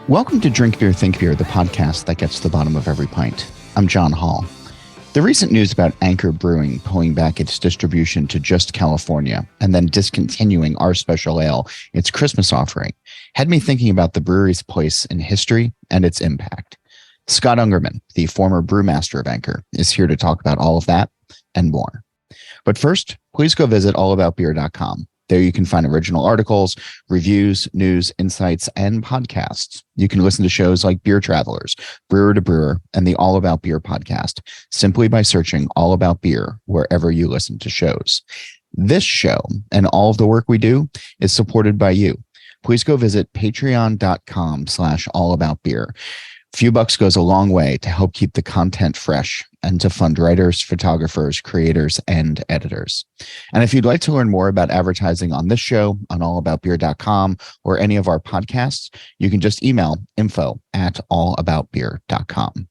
Welcome to Drink Beer, Think Beer, the podcast that gets to the bottom of every pint. I'm John Hall. The recent news about Anchor Brewing pulling back its distribution to just California and then discontinuing our special ale, its Christmas offering, had me thinking about the brewery's place in history and its impact. Scott Ungermann, the former brewmaster of Anchor, is here to talk about all of that and more. But first, please go visit allaboutbeer.com. There you can find original articles, reviews, news, insights, and podcasts. You can listen to shows like Beer Travelers, Brewer to Brewer, and the All About Beer podcast simply by searching All About Beer wherever you listen to shows. This show and all of the work we do is supported by you. Please go visit patreon.com/allaboutbeer. Few bucks goes a long way to help keep the content fresh and to fund writers, photographers, creators, and editors. And if you'd like to learn more about advertising on this show, on allaboutbeer.com, or any of our podcasts, you can just email info@allaboutbeer.com.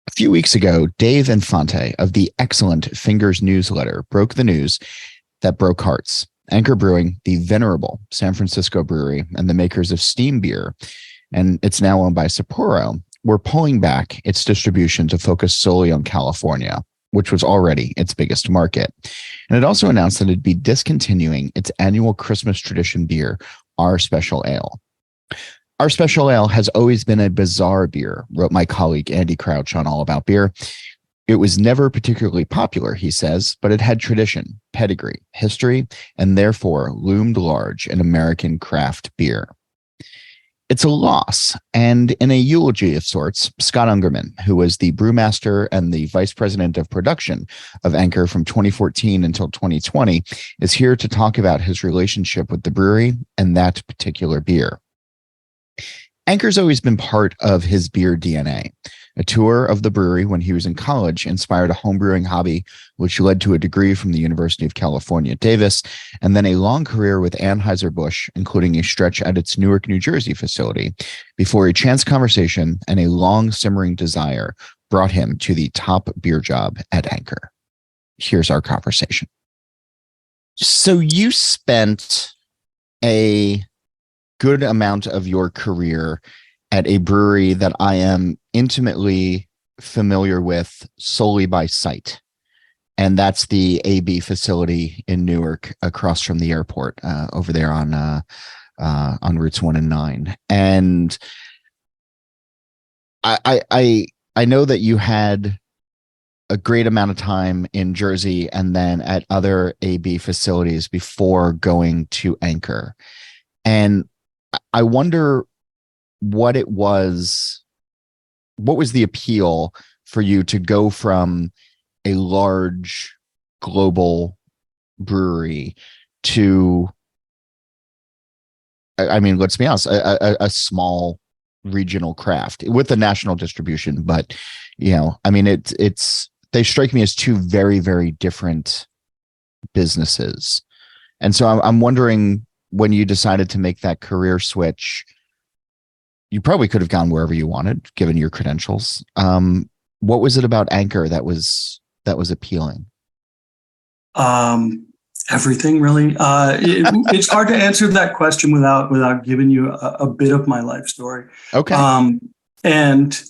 A few weeks ago, Dave Infante of the excellent Fingers newsletter broke the news that broke hearts. Anchor Brewing, the venerable San Francisco brewery and the makers of steam beer, and it's now owned by Sapporo, we're pulling back its distribution to focus solely on California, which was already its biggest market. And it also announced that it'd be discontinuing its annual Christmas tradition beer, Our Special Ale. Our Special Ale has always been a bizarre beer, wrote my colleague Andy Crouch on All About Beer. It was never particularly popular, he says, but it had tradition, pedigree, history, and therefore loomed large in American craft beer. It's a loss, and in a eulogy of sorts, Scott Ungermann, who was the brewmaster and the vice president of production of Anchor from 2014 until 2020, is here to talk about his relationship with the brewery and that particular beer. Anchor's always been part of his beer DNA. A tour of the brewery when he was in college inspired a homebrewing hobby, which led to a degree from the University of California, Davis, and then a long career with Anheuser-Busch, including a stretch at its Newark, New Jersey facility, before a chance conversation and a long simmering desire brought him to the top beer job at Anchor. Here's our conversation. So you spent a good amount of your career at a brewery that I am intimately familiar with solely by sight. And that's the AB facility in Newark across from the airport over there on routes 1 and 9. And I know that you had a great amount of time in Jersey and then at other AB facilities before going to Anchor. And I wonder what was the appeal for you to go from a large global brewery to, I mean, let's be honest, a small regional craft with a national distribution. But, you know, I mean, they strike me as two very, very different businesses. And so I'm wondering, when you decided to make that career switch, you probably could have gone wherever you wanted, given your credentials. What was it about Anchor that was appealing? Everything, really. It's hard to answer that question without giving you a bit of my life story. Okay. And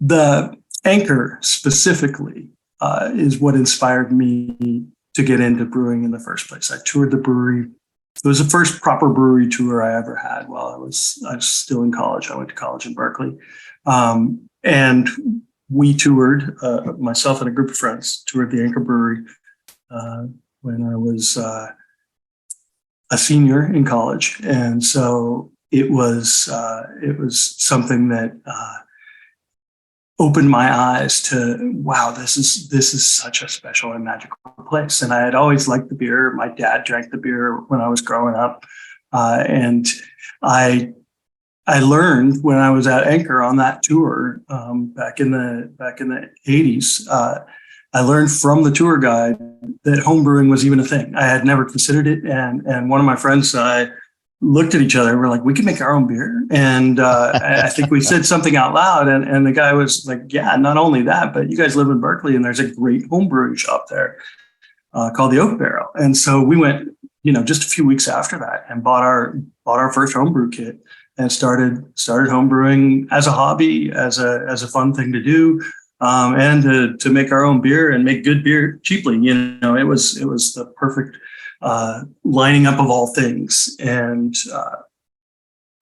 the Anchor specifically is what inspired me to get into brewing in the first place. I toured the brewery. It was the first proper brewery tour I ever had while I was still in college. I went to college in Berkeley. And we toured, myself and a group of friends toured the Anchor Brewery when I was a senior in college. And so it was something that opened my eyes to, wow, this is such a special and magical place. And I had always liked the beer. My dad drank the beer when I was growing up. And I learned when I was at Anchor on that tour back in the 80s. I learned from the tour guide that homebrewing was even a thing. I had never considered it. And one of my friends looked at each other. We're like, we can make our own beer. And I think we said something out loud. And the guy was like, yeah, not only that, but you guys live in Berkeley and there's a great homebrewing shop there called the Oak Barrel. And so we went, just a few weeks after that and bought our first homebrew kit and started homebrewing as a hobby, as a fun thing to do, and to make our own beer and make good beer cheaply. It was the perfect lining up of all things, and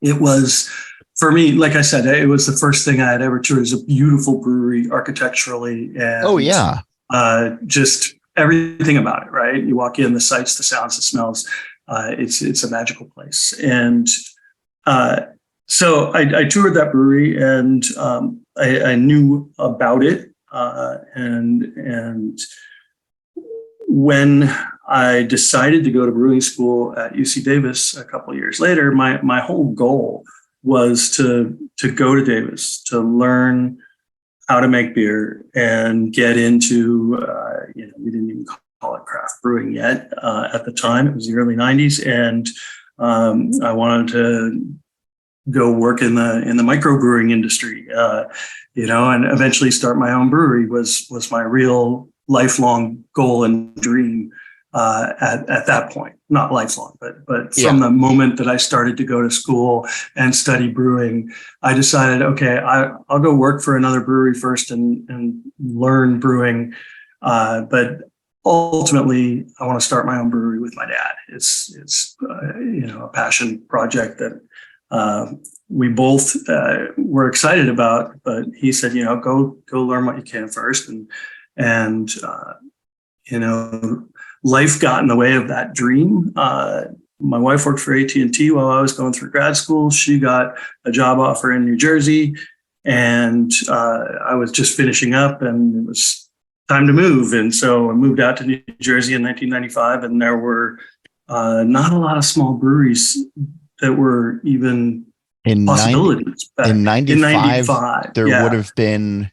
it was, for me, like I said, it was the first thing I had ever toured. It was a beautiful brewery architecturally, and Oh yeah. Just everything about it. Right, you walk in, the sights, the sounds, the smells. It's a magical place, and so I toured that brewery, and I knew about it, and when I decided to go to brewing school at UC Davis a couple of years later, my whole goal was to go to Davis to learn how to make beer and get into, we didn't even call it craft brewing yet at the time. It was the early 90s. And I wanted to go work in the microbrewing industry, and eventually start my own brewery was my real lifelong goal and dream at that point. Not lifelong, but from the moment that I started to go to school and study brewing, I decided, okay, I'll go work for another brewery first and learn brewing. But ultimately, I want to start my own brewery with my dad. It's a passion project that we both were excited about. But he said, go learn what you can first, and life got in the way of that dream. My wife worked for AT&T while I was going through grad school. She got a job offer in New Jersey, and I was just finishing up, and it was time to move. And so I moved out to New Jersey in 1995, and there were not a lot of small breweries that were even possibilities. In 95, there would have been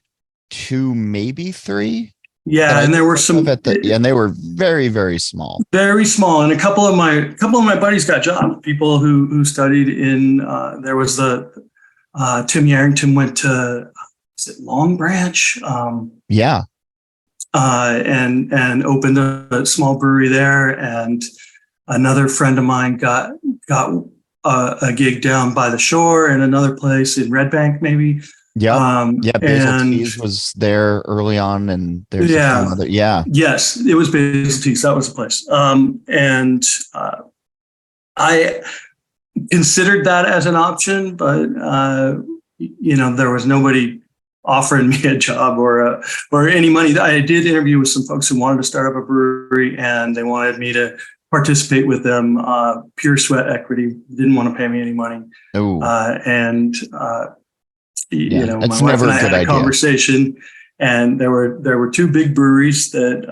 2, maybe 3. Yeah, and there were some, and they were very, very small. Very small, and a couple of my buddies got jobs. People who studied in there was the Tim Yarrington went to, is it Long Branch? And opened a small brewery there, and another friend of mine got a gig down by the shore in another place in Red Bank, maybe. Basil Teas was there early on, and there's yes, it was Basil Teas. That was the place. And I considered that as an option, but there was nobody offering me a job or any money. I did interview with some folks who wanted to start up a brewery, and they wanted me to participate with them. Pure sweat equity, didn't want to pay me any money. My wife and I had a conversation, and there were 2 big breweries that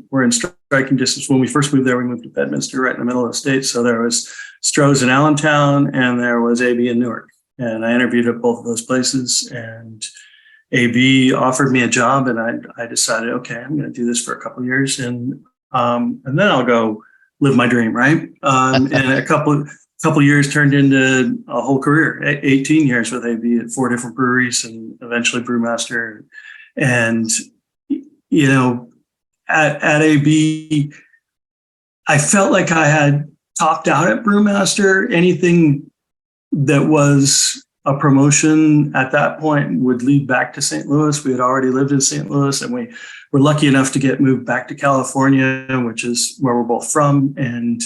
were in striking distance. When we first moved there, we moved to Bedminster, right in the middle of the state. So there was Stroh's in Allentown, and there was AB in Newark. And I interviewed at both of those places, and AB offered me a job, and I decided, okay, I'm going to do this for a couple of years, and then I'll go live my dream, right? And a couple of years turned into a whole career, 18 years with AB at 4 different breweries, and eventually brewmaster. And, at AB, I felt like I had topped out at brewmaster. Anything that was a promotion at that point would lead back to St. Louis. We had already lived in St. Louis, and we were lucky enough to get moved back to California, which is where we're both from. And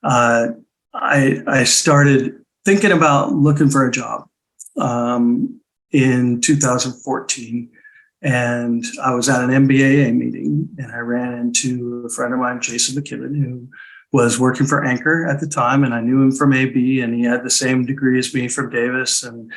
I started thinking about looking for a job in 2014. And I was at an MBAA meeting, and I ran into a friend of mine, Jason McKibben, who was working for Anchor at the time. And I knew him from AB, and he had the same degree as me from Davis. And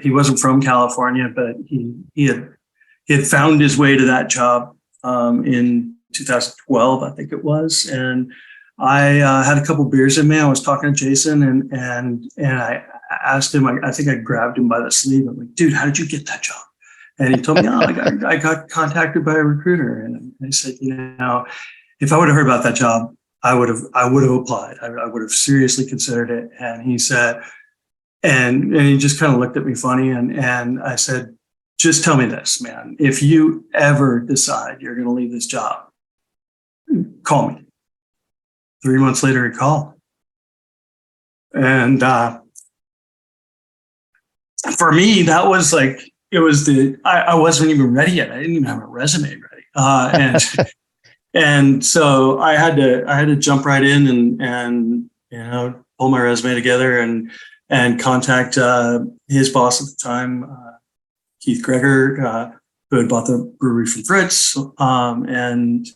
he wasn't from California, but he had found his way to that job in 2012, I think it was. And I had a couple beers in me. I was talking to Jason, and I asked him. I think I grabbed him by the sleeve. I'm like, dude, how did you get that job? And he told me, I got contacted by a recruiter. And I said, if I would have heard about that job, I would have applied. I would have seriously considered it. And he said, and he just kind of looked at me funny. And I said, just tell me this, man. If you ever decide you're going to leave this job, call me. 3 months later, he called. And for me, that was like, I wasn't even ready yet. I didn't even have a resume ready. And so I had to jump right in and pull my resume together and contact his boss at the time, Keith Greger, who had bought the brewery from Fritz. And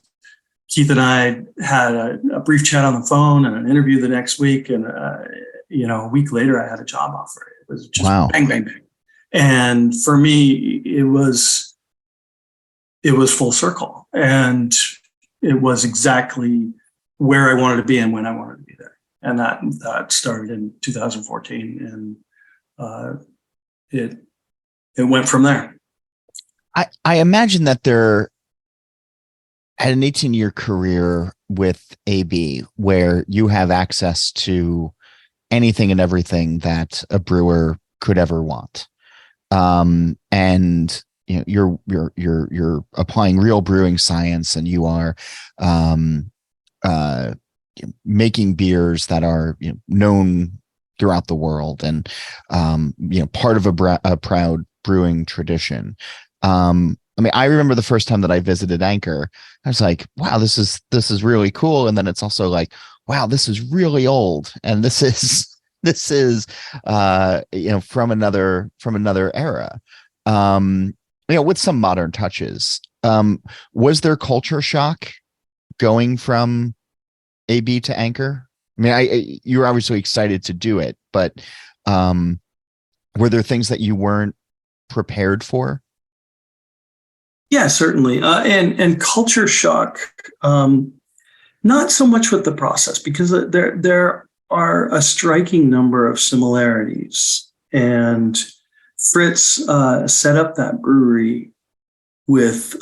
Keith and I had a brief chat on the phone and an interview the next week. And, a week later, I had a job offer. It was just bang, bang, bang. And for me, it was full circle. And it was exactly where I wanted to be and when I wanted to be there. And that started in 2014. And it went from there. I imagine that there, at an 18-year career with AB, where you have access to anything and everything that a brewer could ever want, and you're applying real brewing science, and you are making beers that are known throughout the world, and part of a proud brewing tradition. I remember the first time that I visited Anchor, I was like, wow, this is really cool. And then it's also like, wow, this is really old. And this is from another era. With some modern touches. Was there culture shock going from AB to Anchor? You were obviously excited to do it, but were there things that you weren't prepared for? Yeah, certainly. And culture shock, not so much with the process, because there are a striking number of similarities. And Fritz set up that brewery with,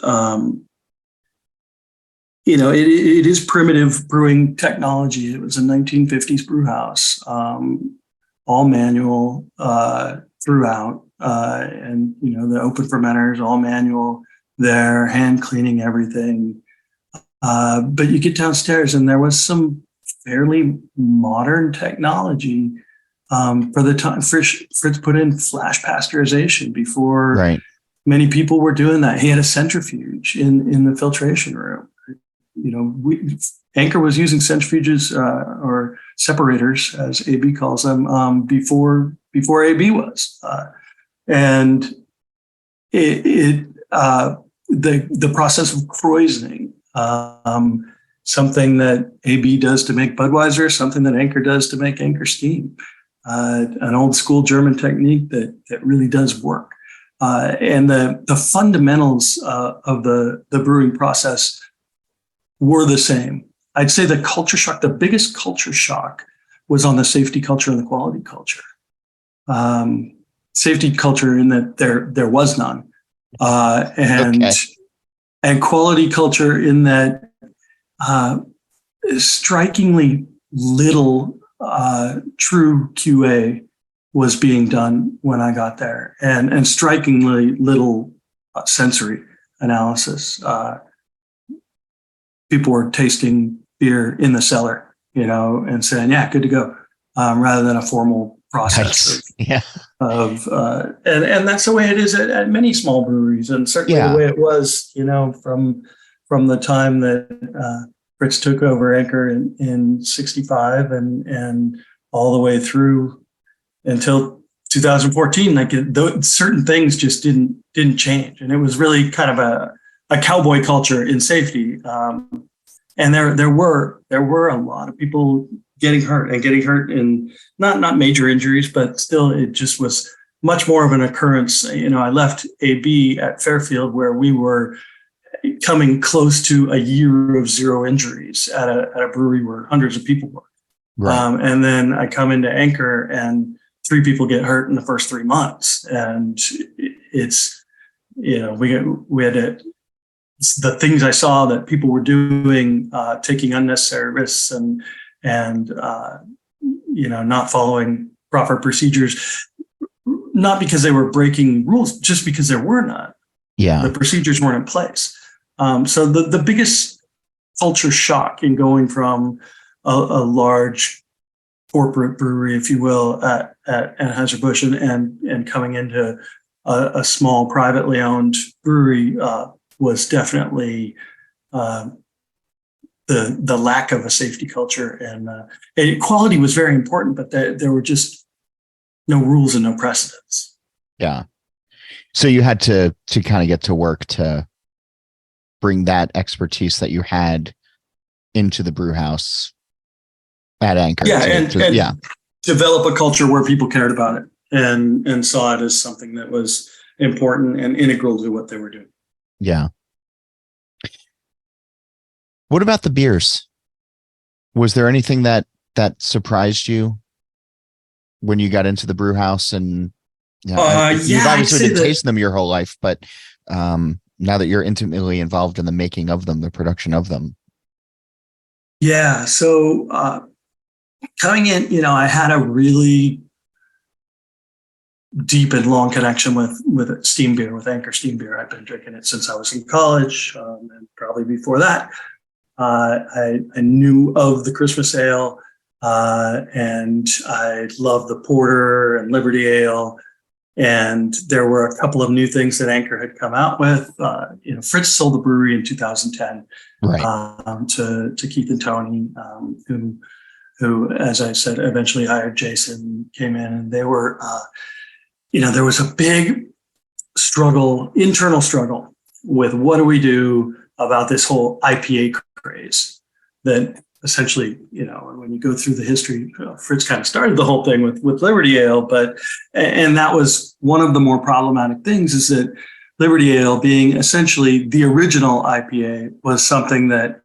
it is primitive brewing technology. It was a 1950s brew house, all manual throughout. And, the open fermenters, all manual. They're hand cleaning everything. But you get downstairs and there was some fairly modern technology for the time. Fritz put in flash pasteurization before many people were doing that. He had a centrifuge in the filtration room. Anchor was using centrifuges or separators, as AB calls them, before AB was. And the process of krausening, something that AB does to make Budweiser, something that Anchor does to make Anchor Steam, an old school German technique that really does work. And the fundamentals of the brewing process were the same. I'd say the culture shock, the biggest culture shock, was on the safety culture and the quality culture. Safety culture in that there was none. And quality culture in that strikingly little true QA was being done when I got there, and strikingly little sensory analysis. People were tasting beer in the cellar, and saying, yeah, good to go, rather than a formal process and that's the way it is at many small breweries, and certainly the way it was, from the time that Fritz took over Anchor in 65 and all the way through until 2014. Like certain things just didn't change, and it was really kind of a cowboy culture in safety. And there were a lot of people getting hurt in not major injuries, but still it just was much more of an occurrence. I left AB at Fairfield, where we were coming close to a year of zero injuries at a brewery where hundreds of people work. Right. And then I come into Anchor and 3 people get hurt in the first 3 months. And it's, we had to, the things I saw that people were doing, taking unnecessary risks and not following proper procedures, not because they were breaking rules, just because there were none. Yeah. The procedures weren't in place. So the biggest culture shock in going from a large corporate brewery, if you will, at Anheuser-Busch, and coming into a small privately owned brewery was definitely the lack of a safety culture, and quality was very important, but there were just no rules and no precedents. Yeah. So you had to kind of get to work to bring that expertise that you had into the brew house at Anchor. Yeah, and develop a culture where people cared about it and saw it as something that was important and integral to what they were doing. Yeah. What about the beers? Was there anything that surprised you when you got into the brew house? And you've obviously been tasting them your whole life, but now that you're intimately involved in the making of them, the production of them. Yeah. So coming in, I had a really deep and long connection with steam beer, with Anchor steam beer. I've been drinking it since I was in college, and probably before that. I knew of the Christmas ale, and I loved the Porter and Liberty Ale. And there were a couple of new things that Anchor had come out with. Fritz sold the brewery in 2010, right, to Keith and Tony, who, as I said, eventually hired Jason, came in, and they were, there was a big internal struggle with what do we do about this whole IPA craze that essentially, when you go through the history, Fritz kind of started the whole thing with Liberty Ale, and that was one of the more problematic things, is that Liberty Ale, being essentially the original IPA, was something that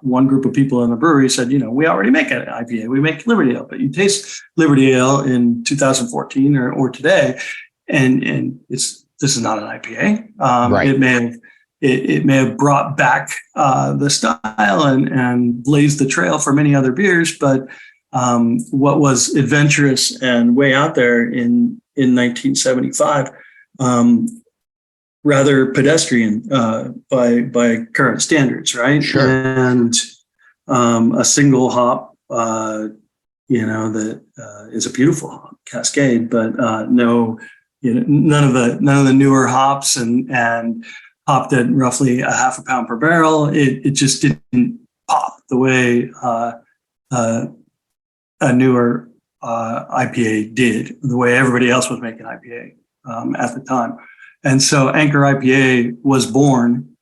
one group of people in the brewery said, we already make an IPA, we make Liberty Ale, but you taste Liberty Ale in 2014 or today, and this is not an IPA. Right. It may have brought back the style and blazed the trail for many other beers, but what was adventurous and way out there in 1975, rather pedestrian by current standards, right? Sure. And a single hop, that is a beautiful hop, Cascade, but none of the newer hops and hopped at roughly a half a pound per barrel. It just didn't pop the way a newer IPA did, the way everybody else was making IPA at the time. And so Anchor IPA was born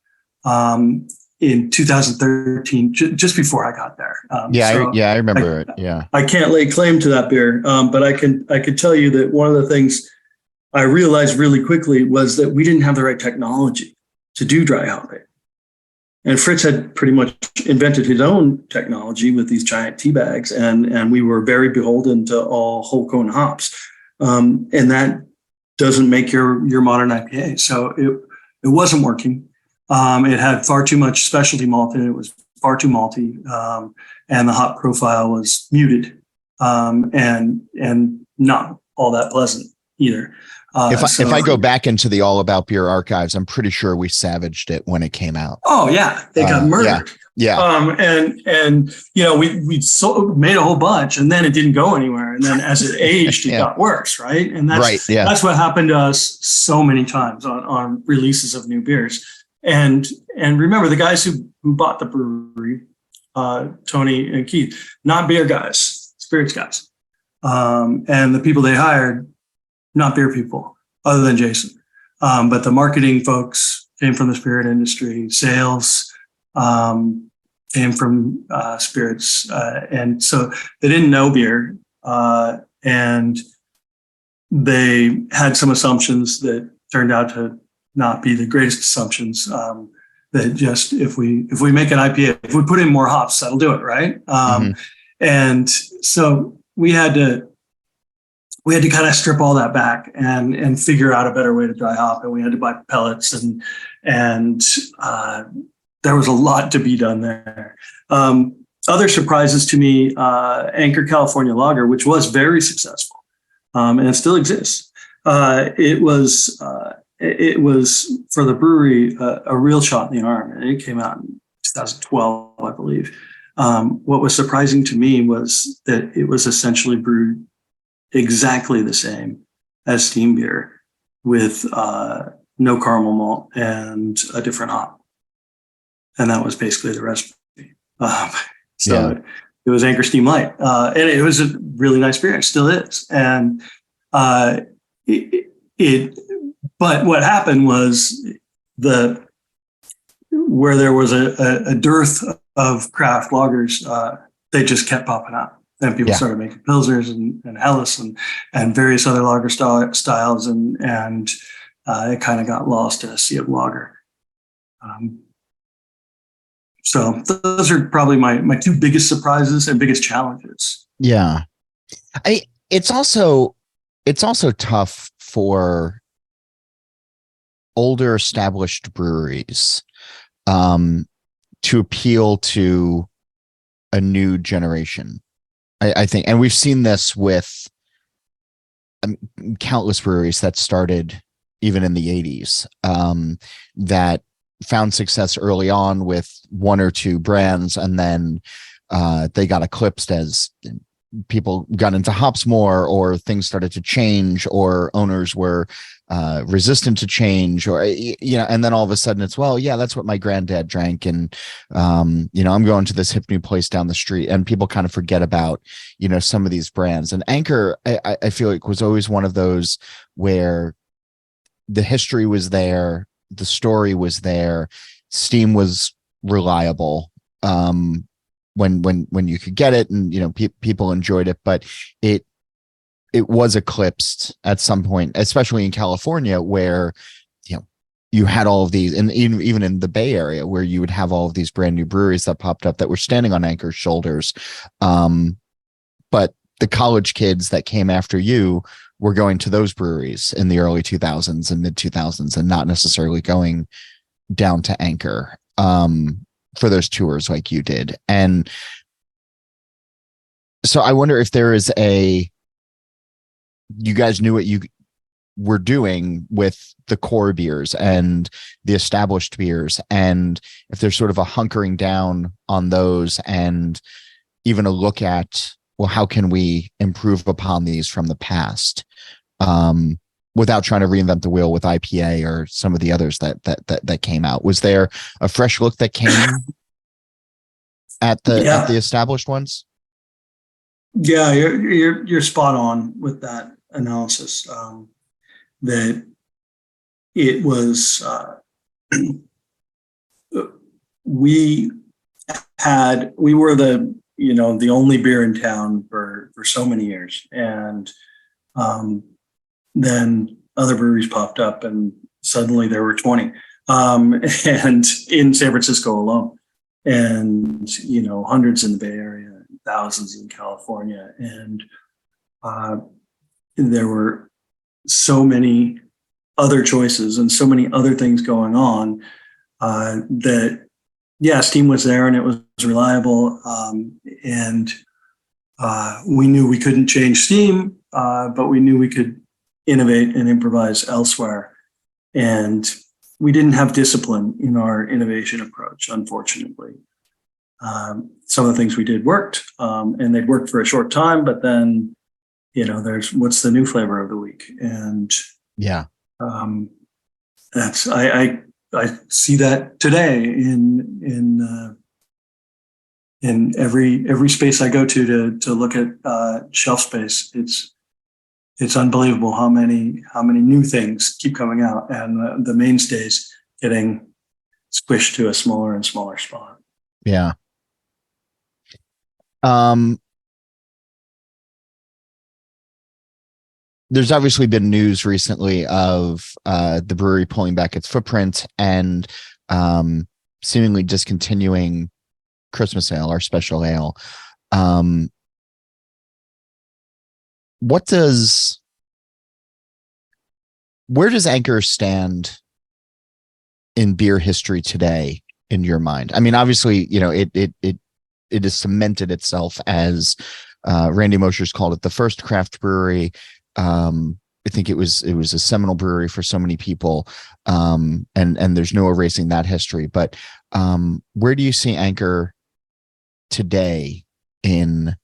in 2013, just before I got there. I remember it. Yeah, I can't lay claim to that beer, but I could tell you that one of the things I realized really quickly was that we didn't have the right technology to do dry hopping. And Fritz had pretty much invented his own technology with these giant tea bags, and we were very beholden to all whole cone hops. And that doesn't make your modern IPA. So it wasn't working. It had far too much specialty malt in it. It was far too malty, and the hop profile was muted, and not all that pleasant either. If I go back into the All About Beer archives, I'm pretty sure we savaged it when it came out. Oh yeah, they got murdered. Yeah. And we made a whole bunch, and then it didn't go anywhere. And then as it aged, it got worse, right? And that's what happened to us so many times on releases of new beers. And remember, the guys who bought the brewery, Tony and Keith, not beer guys, spirits guys, and the people they hired, not beer people, other than Jason. But the marketing folks came from the spirit industry, sales came from spirits. And so they didn't know beer. And they had some assumptions that turned out to not be the greatest assumptions. That just, if we make an IPA, if we put in more hops, that'll do it, right? And so we had to kind of strip all that back and figure out a better way to dry hop. And we had to buy pellets and there was a lot to be done there. Other surprises to me, Anchor California Lager, which was very successful, and it still exists. It was for the brewery a real shot in the arm, and it came out in 2012, I believe. What was surprising to me was that it was essentially brewed exactly the same as steam beer with no caramel malt and a different hop. And that was basically the recipe. So it was Anchor Steam Light. And it was a really nice beer. It still is. And but what happened was where there was a dearth of craft lagers, they just kept popping up. And people started making Pilsners and Helles and various other lager styles. And it kind of got lost in a sea of lager. So those are probably my two biggest surprises and biggest challenges. Yeah. It's also tough for older established breweries to appeal to a new generation. I think, and we've seen this with countless breweries that started even in the 80s that found success early on with one or two brands, and then they got eclipsed as people got into hops more, or things started to change, or owners were resistant to change, or and then all of a sudden it's, well, yeah, that's what my granddad drank, and I'm going to this hip new place down the street, and people kind of forget about some of these brands. And Anchor, I feel like, was always one of those where the history was there, the story was there, steam was reliable when you could get it, and people enjoyed it, but it was eclipsed at some point, especially in California, where you had all of these, and even in the Bay Area, where you would have all of these brand new breweries that popped up that were standing on Anchor's shoulders. But the college kids that came after you were going to those breweries in the early 2000s and mid 2000s, and not necessarily going down to Anchor for those tours like you did. And so I wonder if there is you guys knew what you were doing with the core beers and the established beers, and if there's sort of a hunkering down on those, and even a look at, well, how can we improve upon these from the past, without trying to reinvent the wheel with IPA or some of the others that came out? Was there a fresh look that came at the established ones? Yeah, you're spot on with that analysis. That it was we were the only beer in town for so many years, and then other breweries popped up, and suddenly there were 20, and in San Francisco alone, and hundreds in the Bay Area, thousands in California, and there were so many other choices and so many other things going on that steam was there, and it was reliable, and we knew we couldn't change steam, but we knew we could innovate and improvise elsewhere. And we didn't have discipline in our innovation approach, unfortunately. Some of the things we did worked, and they'd worked for a short time, but then, there's what's the new flavor of the week. And that's, I see that today in every space I go to look at shelf space. It's unbelievable how many new things keep coming out, and the mainstays getting squished to a smaller and smaller spot. Yeah. There's obviously been news recently of the brewery pulling back its footprint and seemingly discontinuing Christmas Ale, our special ale. Where does Anchor stand in beer history today, in your mind? I mean, obviously, it has cemented itself as Randy Mosher's called it the first craft brewery. I think it was a seminal brewery for so many people, and there's no erasing that history. But where do you see Anchor today in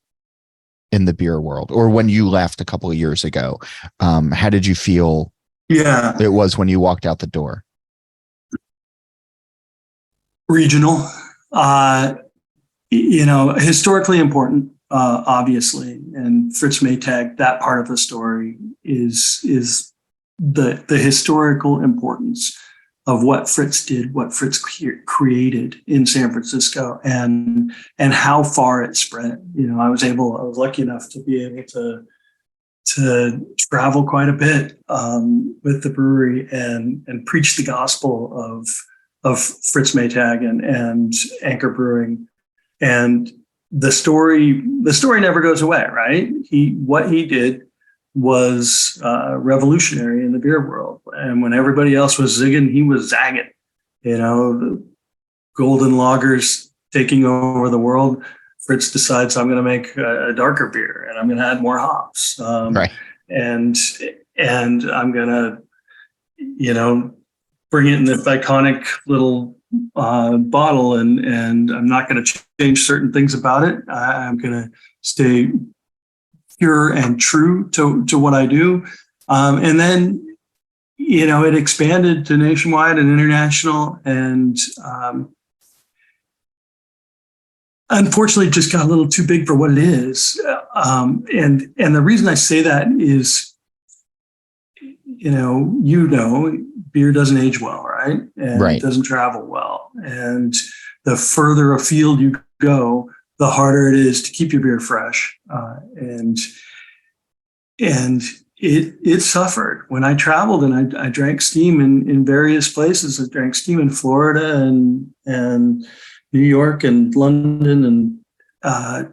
the beer world, or when you left a couple of years ago? How did you feel it was when you walked out the door? Regional, historically important, obviously, and Fritz Maytag, that part of the story is the historical importance of what Fritz did, what Fritz created in San Francisco, and how far it spread. I was lucky enough to be able to travel quite a bit with the brewery and preach the gospel of Fritz Maytag and Anchor Brewing. And the story never goes away, right? What he did was revolutionary in the beer world. And when everybody else was zigging, he was zagging. The golden lagers taking over the world. Fritz decides, I'm going to make a darker beer, and I'm going to add more hops. Right. And I'm going to, bring it in this iconic little bottle, and I'm not going to change certain things about it. I'm going to stay pure and true to what I do. And then, it expanded to nationwide and international, and unfortunately just got a little too big for what it is. And the reason I say that is, beer doesn't age well, right? And right. It doesn't travel well. And the further afield you go, the harder it is to keep your beer fresh. And it suffered. When I traveled and I drank steam in various places. I drank steam in Florida and New York and London and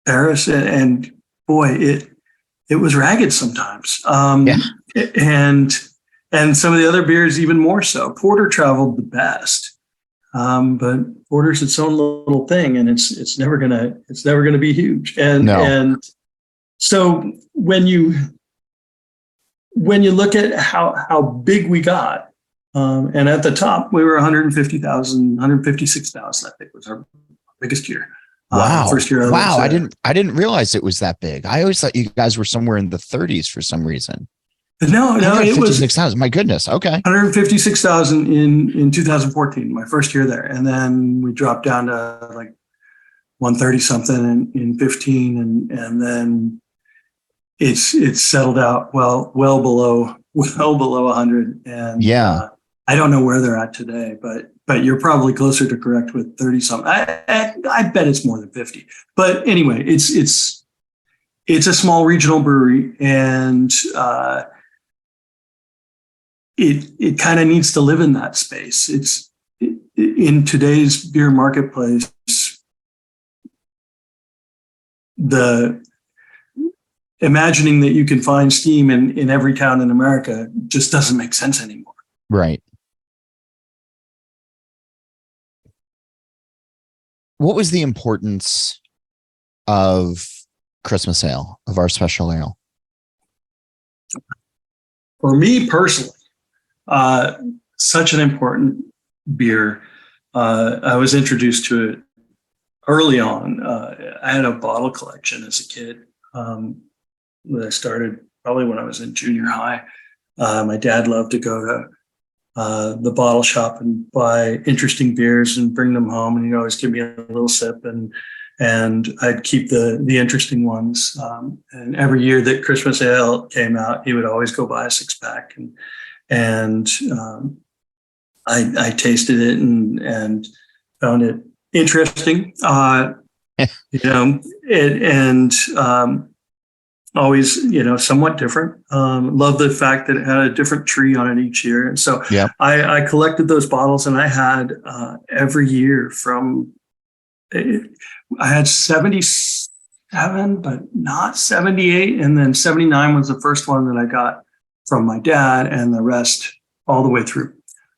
Paris. And boy, it was ragged sometimes. And some of the other beers even more so. Porter traveled the best. But porter's its own little thing, and it's never gonna be huge. And so when you look at how big we got, and at the top we were 150,000, 156,000, I think was our biggest year. Wow. First year. Wow. I didn't realize it was that big. I always thought you guys were somewhere in the 30s for some reason. No, it was 56,000. My goodness. Okay. 156,000 in 2014, my first year there. And then we dropped down to like 130 something in 15. And then it's settled out well below 100. And I don't know where they're at today, but you're probably closer to correct with 30 something. I bet it's more than 50. But anyway, it's a small regional brewery, and it kind of needs to live in that space. In today's beer marketplace, the imagining that you can find steam in every town in America just doesn't make sense anymore. Right. What was the importance of Christmas ale, of our special ale? For me personally, such an important beer. I was introduced to it early on. I had a bottle collection as a kid that I started probably when I was in junior high. My dad loved to go to the bottle shop and buy interesting beers and bring them home, and he'd always give me a little sip, and I'd keep the interesting ones. And every year that Christmas ale came out, he would always go buy a 6-pack, and I tasted it and found it interesting. Always, somewhat different. Love the fact that it had a different tree on it each year. And so I collected those bottles, and I had every year from, I had 77, but not 78. And then 79 was the first one that I got from my dad, and the rest all the way through.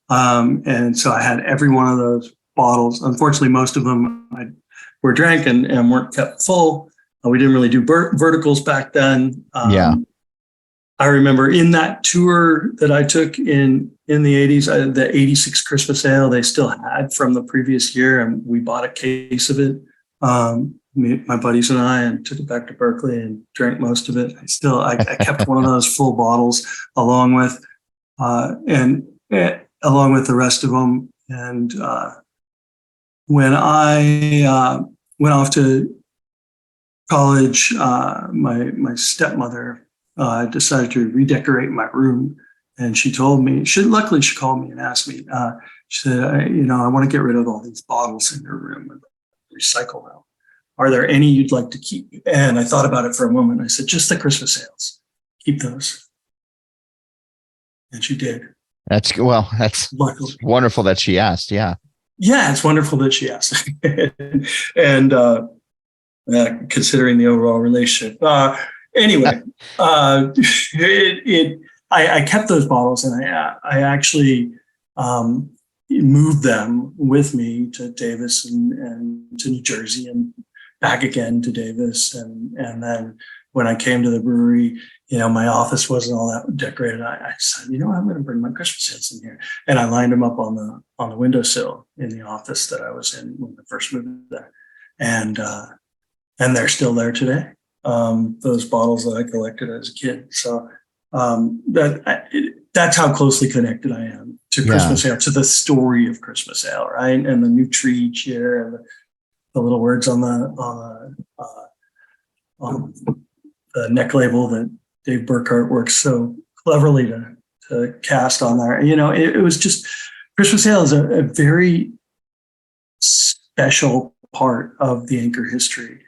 And so I had every one of those bottles. Unfortunately, most of them were drank and weren't kept full. We didn't really do verticals back then. I remember in that tour that I took in the 80s, the 86 Christmas ale they still had from the previous year, and we bought a case of it My buddies and I, and took it back to Berkeley and drank most of it. I kept one of those full bottles along with, along with the rest of them. And when I went off to college, my stepmother decided to redecorate my room, and she told me. Luckily she called me and asked me. She said, I want to get rid of all these bottles in your room and recycle them. Are there any you'd like to keep? And I thought about it for a moment. I said, just the Christmas sales. Keep those. And she did. That's luckily wonderful that she asked. Yeah. Yeah, it's wonderful that she asked. And considering the overall relationship. Anyway, I kept those bottles, and I actually moved them with me to Davis and to New Jersey and back again to Davis. And then when I came to the brewery, my office wasn't all that decorated. I said, I'm going to bring my Christmas sets in here. And I lined them up on the windowsill in the office that I was in when I first moved there. And they're still there today. Those bottles that I collected as a kid. So that's how closely connected I am to Christmas Ale, to the story of Christmas Ale, right? And the new tree each year, and the little words on the neck label that Dave Burkhart works so cleverly to cast on there. It was just, Christmas Ale is a very special part of the Anchor history.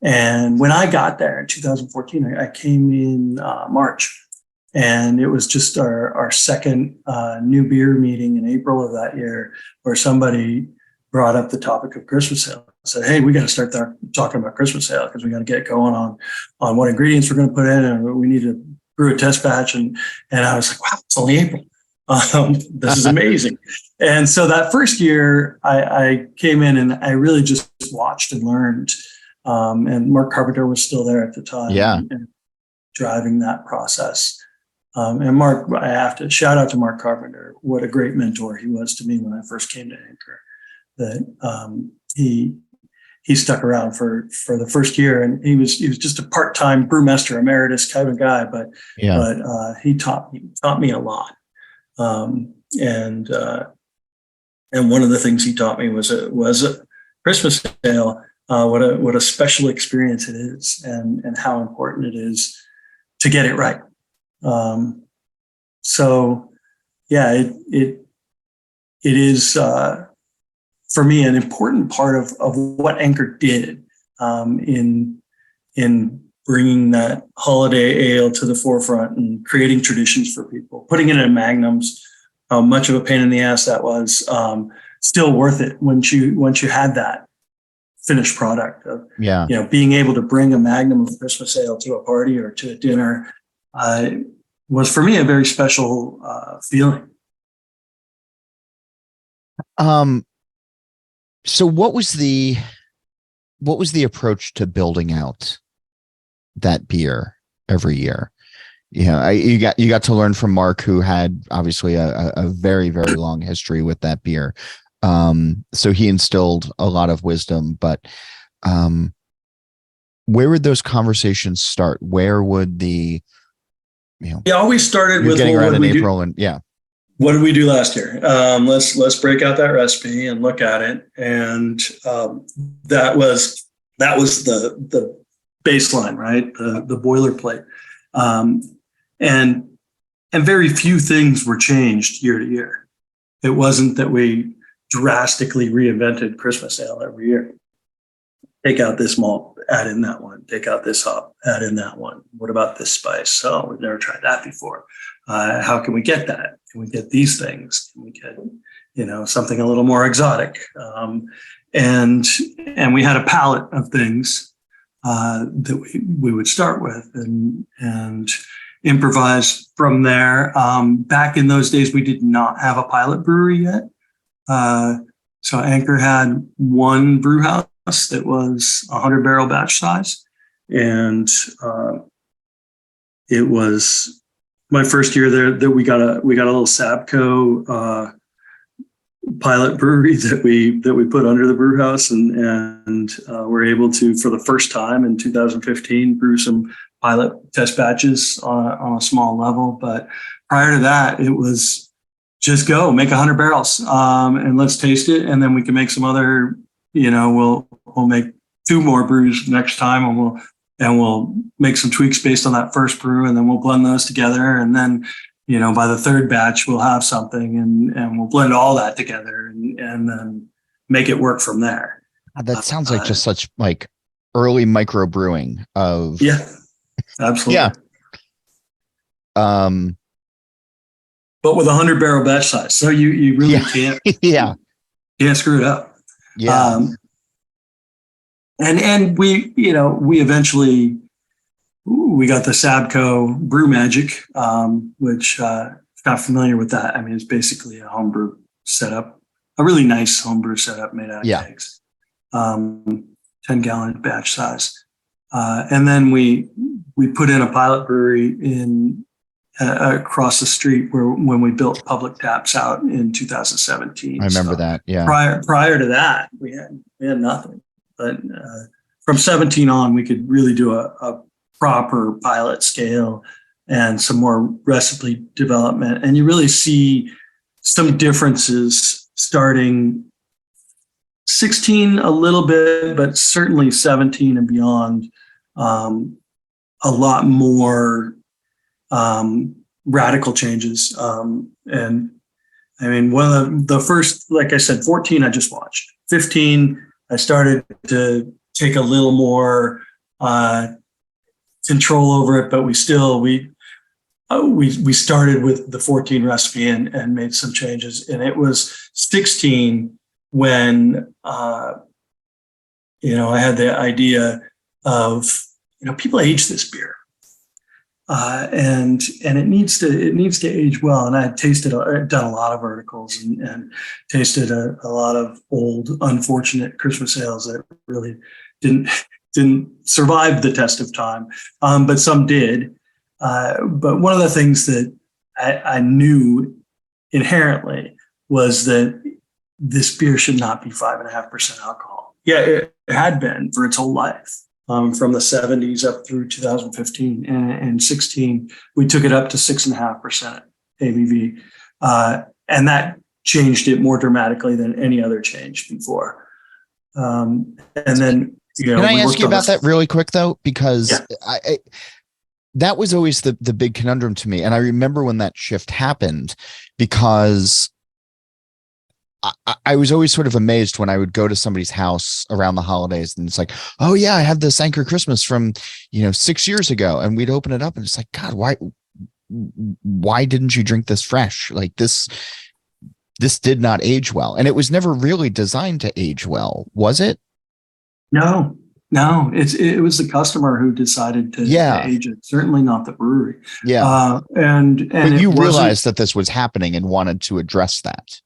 And when I got there in 2014, I came in March, and it was just our second new beer meeting in April of that year, where somebody brought up the topic of Christmas Ale. Said, hey, we got to start talking about Christmas Ale, because we got to get going on what ingredients we're going to put in, and we need to brew a test batch. And I was like, wow, it's only April. This is amazing. And so that first year, I came in and I really just watched and learned. And Mark Carpenter was still there at the time, and driving that process. And Mark, I have to shout out to Mark Carpenter. What a great mentor he was to me when I first came to Anchor. That he stuck around for the first year, and he was just a part-time brewmaster emeritus kind of guy, but he taught me a lot. And one of the things he taught me was a Christmas Ale. What a special experience it is, and how important it is to get it right. It is for me an important part of what Anchor did in bringing that holiday ale to the forefront and creating traditions for people, putting it in magnums. How much of a pain in the ass that was, still worth it once you had that finished product of being able to bring a magnum of Christmas ale to a party or to a dinner was for me a very special feeling. So what was the approach to building out that beer every year? You got to learn from Mark, who had obviously a very, very long history with that beer. So he instilled a lot of wisdom, but where would those conversations start? Where would it always started with getting around in April what did we do last year? Let's break out that recipe and look at it. And that was the baseline, right? The boilerplate. And very few things were changed year to year. It wasn't that we drastically reinvented Christmas ale every year. Take out this malt, add in that one. Take out this hop, add in that one. What about this spice? Oh, we've never tried that before. How can we get that? Can we get these things? Can we get, something a little more exotic? And we had a palette of things that we would start with and improvise from there. Back in those days, we did not have a pilot brewery yet. So Anchor had one brew house that was 100 barrel batch size. And it was my first year there that we got a little Sabco pilot brewery that we put under the brew house, and we're able to, for the first time in 2015, brew some pilot test batches on a small level. But prior to that, it was just go make 100 barrels, and let's taste it, and then we can make some other. We'll make 2 more brews next time, and we'll make some tweaks based on that first brew, and then we'll blend those together, and then by the 3rd batch we'll have something, and we'll blend all that together, and then make it work from there. That sounds like just such like early micro brewing of absolutely. Yeah. But with 100 barrel batch size, so you really can't can't screw it up. Yeah. And we eventually we got the Sabco Brew Magic, which got familiar with that. I mean, it's basically a homebrew setup, a really nice homebrew setup made out of kegs, 10-gallon batch size. And then we put in a pilot brewery in across the street when we built Public Taps out in 2017. I remember that. Yeah. Prior to that, we had nothing. But from 17 on, we could really do a proper pilot scale and some more recipe development. And you really see some differences starting 16 a little bit, but certainly 17 and beyond, a lot more radical changes. And I mean, one of the first, like I said, 14 I just watched. 15, I started to take a little more control over it, but we started with the 14 recipe and made some changes. And it was 16 when I had the idea of people age this beer, and it needs to age well. And I had done a lot of articles and tasted a lot of old unfortunate Christmas ales that really didn't survive the test of time, but some did. But one of the things that I knew inherently was that this beer should not be 5.5% alcohol. Yeah, it had been for its whole life, from the 70s up through 2015. And 16, we took it up to 6.5% ABV. And that changed it more dramatically than any other change before. And then, can I ask you about that really quick though? Because that was always the big conundrum to me. And I remember when that shift happened, because I was always sort of amazed when I would go to somebody's house around the holidays and it's like, oh yeah, I had this Anchor Christmas from, 6 years ago. And we'd open it up and it's like, God, why didn't you drink this fresh? Like this did not age well. And it was never really designed to age well, was it? No, it was the customer who decided to age it. Certainly not the brewery. Yeah. But you realized that this was happening and wanted to address that.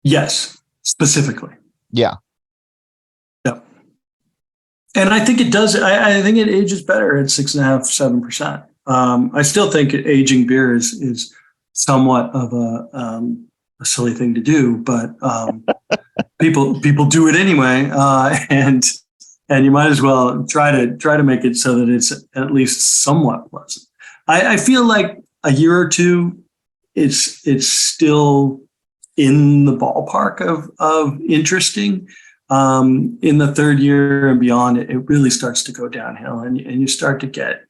Yes, specifically. Yeah. Yep. And I think it does. I think it ages better at 6.5%, 7%. I still think aging beer is somewhat of a silly thing to do, but people do it anyway, and you might as well try to make it so that it's at least somewhat pleasant. I feel like a year or two, it's still in the ballpark of interesting. In the 3rd year and beyond, it really starts to go downhill, and you start to get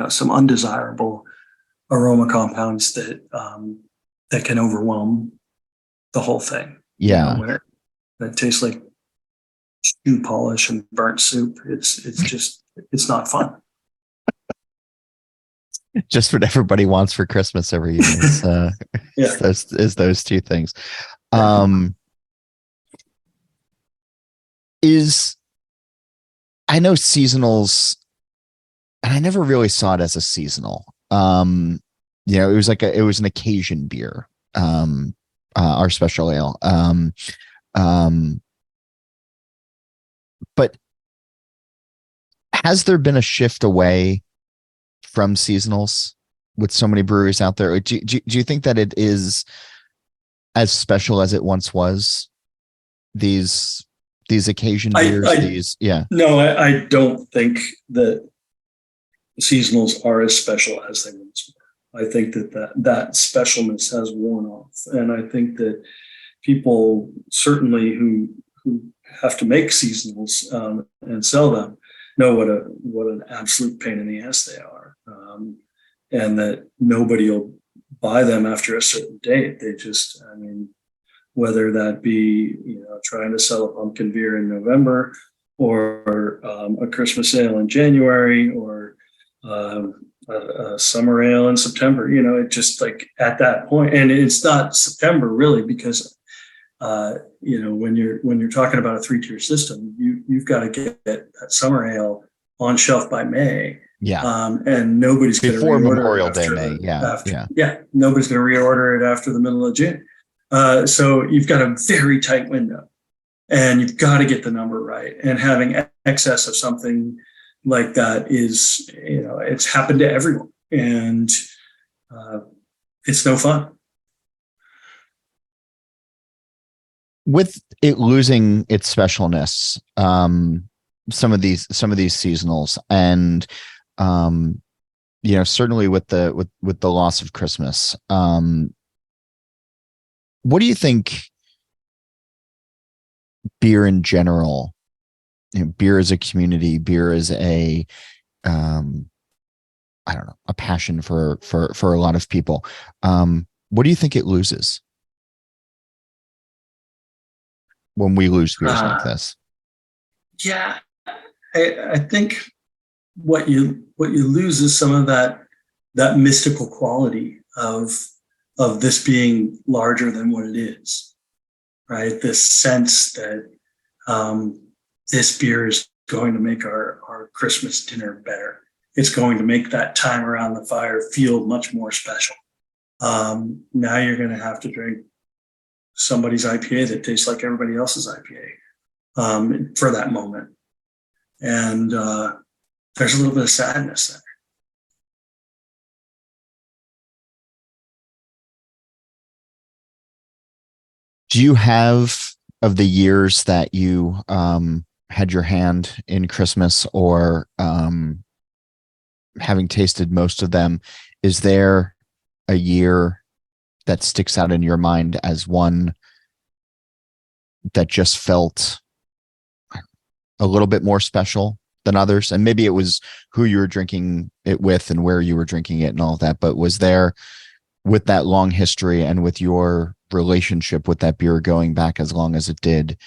some undesirable aroma compounds that can overwhelm the whole thing. Yeah, when it tastes like shoe polish and burnt soup. It's not fun. Just what everybody wants for Christmas every year. Is those two things. I know seasonals, and I never really saw it as a seasonal. It was an occasion beer. Our special ale. But has there been a shift away from seasonals with so many breweries out there? Do you think that it is as special as it once was? these occasion beers? No, I don't think that seasonals are as special as they once were. I think that specialness has worn off, and I think that people certainly who have to make seasonals and sell them know what an absolute pain in the ass they are, and that nobody will buy them after a certain date. They just, I mean, whether that be trying to sell a pumpkin beer in November, or a Christmas ale in January, or a summer ale in September. It just like at that point, and it's not September really, because when you're talking about a 3-tier system, you've got to get that summer ale on shelf by May. Yeah. And nobody's going to before reorder Memorial it Day, after, May. Yeah. Nobody's going to reorder it after the middle of June. So you've got a very tight window, and you've got to get the number right. And having excess of something like that is, it's happened to everyone, and it's no fun. With it losing its specialness, some of these seasonals, and certainly with the loss of Christmas, what do you think beer in general, beer as a community, beer as a I don't know, a passion for a lot of people, what do you think it loses when we lose beers like this? Yeah, I think what you lose is some of that mystical quality of this being larger than what it is, right? This sense that this beer is going to make our Christmas dinner better. It's going to make that time around the fire feel much more special. Now you're going to have to drink somebody's IPA that tastes like everybody else's IPA for that moment. And there's a little bit of sadness there. Do you have, of the years that you had your hand in Christmas, or having tasted most of them, is there a year that sticks out in your mind as one that just felt a little bit more special than others? And maybe it was who you were drinking it with and where you were drinking it and all of that, but was there, with that long history and with your relationship with that beer going back as long as it did,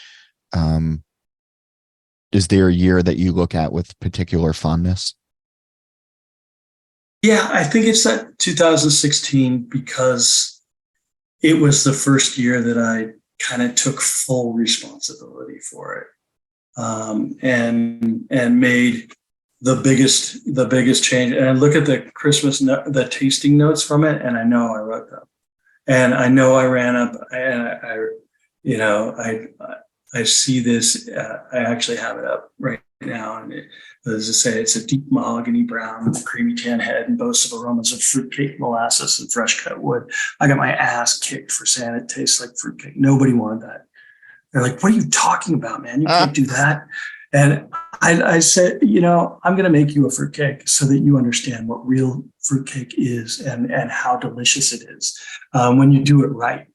is there a year that you look at with particular fondness? Yeah, I think it's that 2016, because it was the first year that I kind of took full responsibility for it, and made the biggest change. And I look at the the tasting notes from it, and I know I wrote them, and I know I ran up, and I see this. I actually have it up right now, and as I say, it's a deep mahogany brown with a creamy tan head and boasts of aromas of fruitcake, molasses, and fresh cut wood. I got my ass kicked for saying it tastes like fruitcake. Nobody wanted that. They're like, "What are you talking about, man? You can't do that." And I said, I'm going to make you a fruitcake so that you understand what real fruitcake is and how delicious it is when you do it right.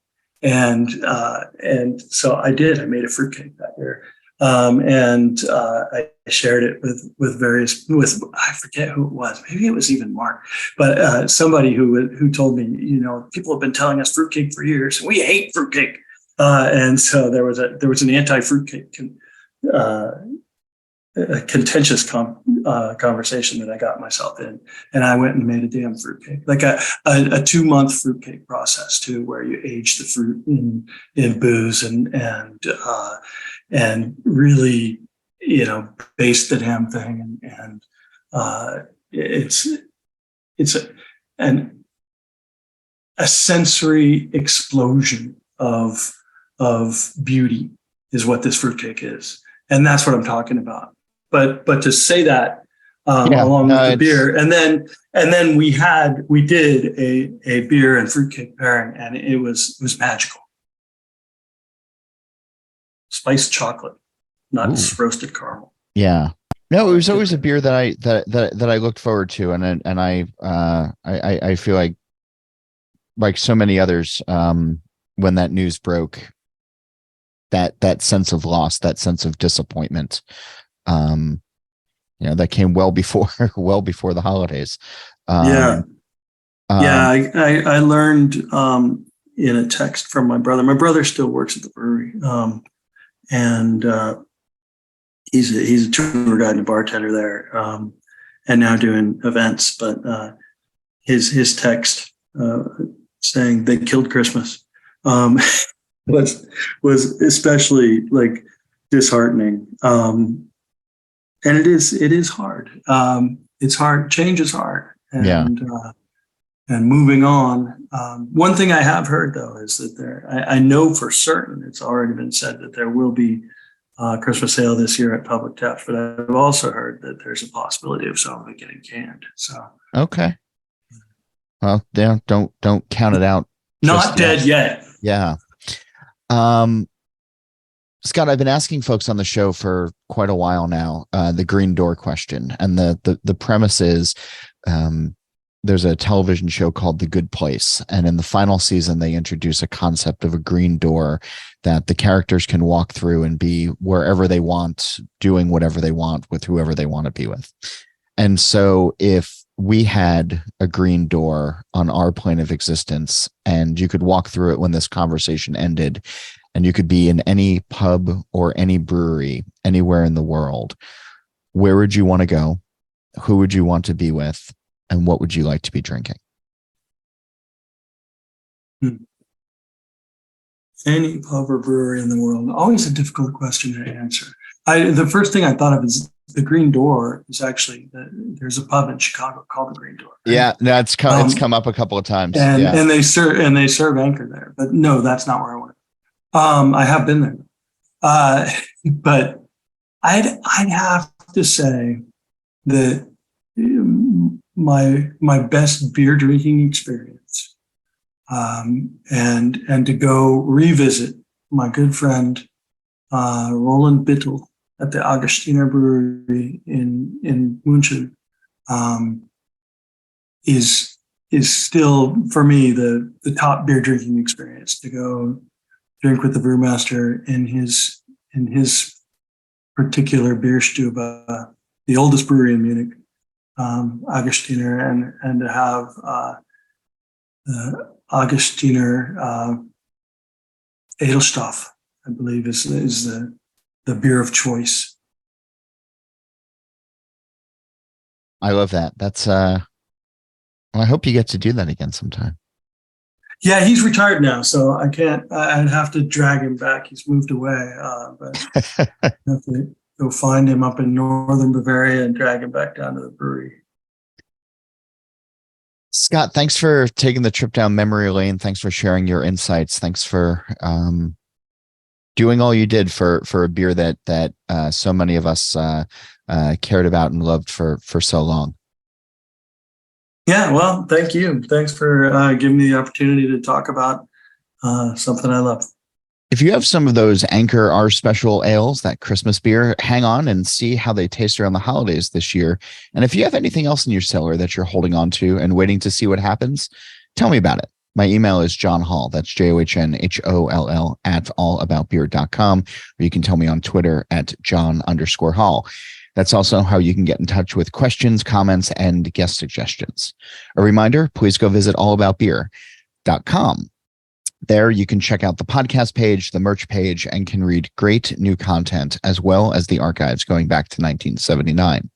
And so I did. I made a fruitcake that year, and I shared it with I forget who it was. Maybe it was even Mark, but somebody who told me, people have been telling us fruitcake for years. We hate fruitcake, and so there was an anti-fruitcake a contentious conversation that I got myself in, and I went and made a damn fruitcake, like a 2-month fruitcake process too, where you age the fruit in booze and really, base the damn thing, and it's a sensory explosion of beauty is what this fruitcake is, and that's what I'm talking about. But to say that along with the beer, and then we did a beer and fruitcake pairing, and it was magical. spiced chocolate, nuts, roasted caramel. Yeah. No, it was always a beer that I looked forward to, and I feel like so many others, when that news broke, that sense of loss, that sense of disappointment, that came well before the holidays. I learned in a text from my brother. My brother still works at the brewery, and he's a tour guide and a bartender there, and now doing events. But his text saying they killed Christmas was especially like disheartening. And it is hard. It's hard. Change is hard. And moving on. One thing I have heard though is that I know for certain it's already been said that there will be Christmas sale this year at Public Tap, but I've also heard that there's a possibility of some of it getting canned. So okay. Well, yeah, don't count it out. Not dead yet. Yeah. Scott, I've been asking folks on the show for quite a while now, the green door question. And the premise is, there's a television show called The Good Place. And in the final season, they introduce a concept of a green door that the characters can walk through and be wherever they want, doing whatever they want with whoever they want to be with. And so if we had a green door on our plane of existence and you could walk through it when this conversation ended, and you could be in any pub or any brewery anywhere in the world, where would you want to go? Who would you want to be with? And what would you like to be drinking? Any pub or brewery in the world. Always a difficult question to answer. The first thing I thought of is the Green Door is actually, there's a pub in Chicago called the Green Door. Right? Yeah, it's come up a couple of times. And they serve Anchor there. But no, that's not where I want to. I have been there. But I'd have to say that my best beer drinking experience, and to go revisit my good friend Roland Bittel at the Augustiner Brewery in München, is still for me the top beer drinking experience. To go drink with the brewmaster in his particular beer stube, the oldest brewery in Munich, Augustiner, and to have Augustiner Edelstoff, I believe is the beer of choice. I love that. That's well, I hope you get to do that again sometime. Yeah, he's retired now, so I can't. I'd have to drag him back. He's moved away, but I have to go find him up in northern Bavaria and drag him back down to the brewery. Scott, thanks for taking the trip down memory lane. Thanks for sharing your insights. Thanks for doing all you did for a beer that so many of us cared about and loved for so long. Yeah, well, thank you. Thanks for giving me the opportunity to talk about something I love. If you have some of those Anchor Our Special ales, that Christmas beer, hang on and see how they taste around the holidays this year. And if you have anything else in your cellar that you're holding on to and waiting to see what happens, tell me about it. My email is John Hall. That's JOHNHOLL @allaboutbeer.com. Or you can tell me on Twitter @John_Hall. That's also how you can get in touch with questions, comments, and guest suggestions. A reminder, please go visit allaboutbeer.com. There you can check out the podcast page, the merch page, and can read great new content as well as the archives going back to 1979.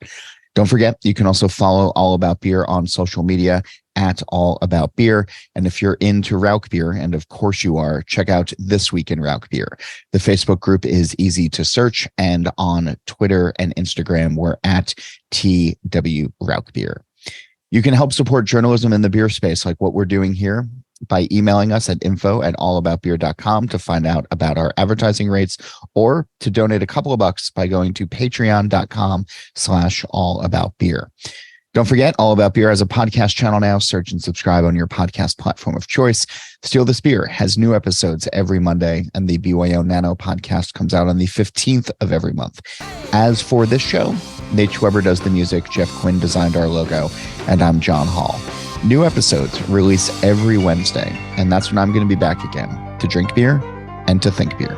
Don't forget, you can also follow All About Beer on social media @allaboutbeer. And if you're into Rauch beer, and of course you are, check out This Week in Rauch Beer. The Facebook group is easy to search, and on Twitter and Instagram, we're @TW Rauch Beer. You can help support journalism in the beer space like what we're doing here by emailing us at info@allaboutbeer.com to find out about our advertising rates, or to donate a couple of bucks by going to patreon.com/allaboutbeer. Don't forget, All About Beer has a podcast channel now. Search and subscribe on your podcast platform of choice. Steal This Beer has new episodes every Monday, and the BYO Nano podcast comes out on the 15th of every month. As for this show, Nate Schweber does the music, Jeff Quinn designed our logo, and I'm John Hall. New episodes release every Wednesday, and that's when I'm going to be back again to drink beer and to think beer.